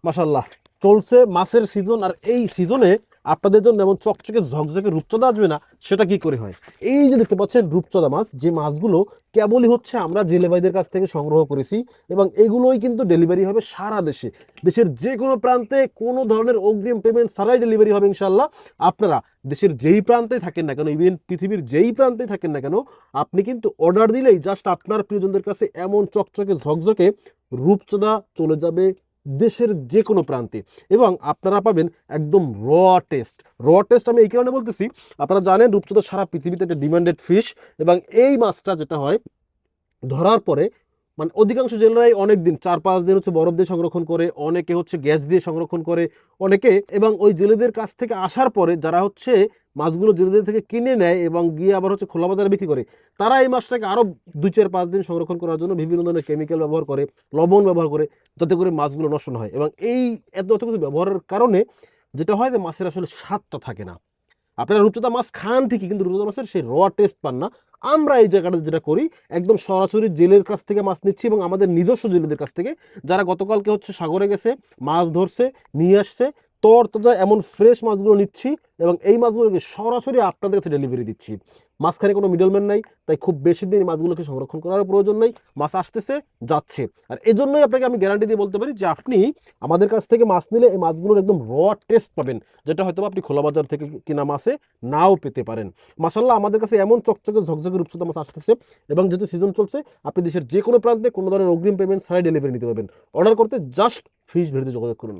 মাশাল্লাহ, চলছে মাছের সিজন। আর এই সিজনে আপনাদের জন্য এমন চকচকে ঝকঝকে রূপচাঁদা আসবে না, সেটা কি করে হয়? এই যে দেখতে পাচ্ছেন রূপচাঁদা মাছ, যে মাছগুলো কেবলই হচ্ছে আমরা জেলে ভাইদের কাছ থেকে সংগ্রহ করেছি, এবং এগুলোই কিন্তু ডেলিভারি হবে সারা দেশে। দেশের যে কোনো প্রান্তে কোনো ধরনের অগ্রিম পেমেন্ট ছাড়াই ডেলিভারি হবে ইনশাল্লাহ। আপনারা দেশের যেই প্রান্তে থাকেন না কেন, ইভেন পৃথিবীর যেই প্রান্তে থাকেন না কেন, আপনি কিন্তু অর্ডার দিলেই জাস্ট আপনার প্রিয়জনদের কাছে এমন চকচকে ঝকঝকে রূপচাঁদা চলে যাবে দেশের যে কোনো প্রান্তে। এবং আপনারা পাবেন একদম টেস্ট টেস্ট। আমি এই কারণে বলতেছি, আপনারা জানেন রূপচাঁদা সারা পৃথিবীতে একটা ডিমান্ডেড ফিশ, এবং এই মাছটা যেটা হয় ধরার পরে মানে অধিকাংশ জেলেরাই অনেক দিন, 4-5 দিন হচ্ছে বরফ দিয়ে সংরক্ষণ করে, অনেকে হচ্ছে গ্যাস দিয়ে সংরক্ষণ করে, অনেকে এবং ওই জেলেদের কাছ থেকে আসার পরে যারা হচ্ছে মাছগুলো জেলেদের থেকে কিনে নেয় এবং গিয়ে আবার হচ্ছে খোলা বাজারে বিক্রি করে, তারা এই মাছটাকে আরো 2-4-5 দিন সংরক্ষণ করার জন্য বিভিন্ন ধরনের কেমিক্যাল ব্যবহার করে, লবণ ব্যবহার করে, যাতে করে মাছগুলো নষ্ট না হয়। এবং এই এত কিছু ব্যবহারের কারণে যেটা হয় যে মাছের আসলে স্বাদটা থাকে না। আপনারা রূপচাঁদা মাছ খান ঠিকই, কিন্তু রূপচাঁদা মাছের সেই টেস্ট পান না। আমরা এই জায়গাটা যেটা করি, একদম সরাসরি জেলের কাছ থেকে মাছ নিচ্ছি, এবং আমাদের নিজস্ব জেলেদের কাছ থেকে, যারা গতকালকে হচ্ছে সাগরে গেছে, মাছ ধরছে, নিয়ে আসছে, তরতাজা এমন ফ্রেশ মাছগুলো নিচ্ছি, এবং এই মাছগুলোকে সরাসরি আপনাদের কাছে ডেলিভারি দিচ্ছি। মাঝখানে কোনো মিডলম্যান নাই, তাই খুব বেশি দিন এই মাছগুলোকে সংরক্ষণ করার প্রয়োজন নেই। মাছ আসতেছে, যাচ্ছে। আর এই জন্যই আপনাকে আমি গ্যারান্টি দিয়ে বলতে পারি যে আপনি আমাদের কাছ থেকে মাছ নিলে এই মাছগুলোর একদম টেস্ট পাবেন, যেটা হয়তো আপনি খোলা বাজার থেকে কিনা মাছে নাও পেতে পারেন। মাশাল্লাহ, আমাদের কাছে এমন চকচকে ঝকঝকে রূপচাঁদা মাছ আসতেছে, এবং যেহেতু সিজন চলছে, আপনি দেশের যে কোনো প্রান্তে কোনো ধরনের অগ্রিম পেমেন্ট ছাড়াই ডেলিভারি নিতে পারবেন। অর্ডার করতে জাস্ট ফিশ ভেরিতে যোগাযোগ করুন।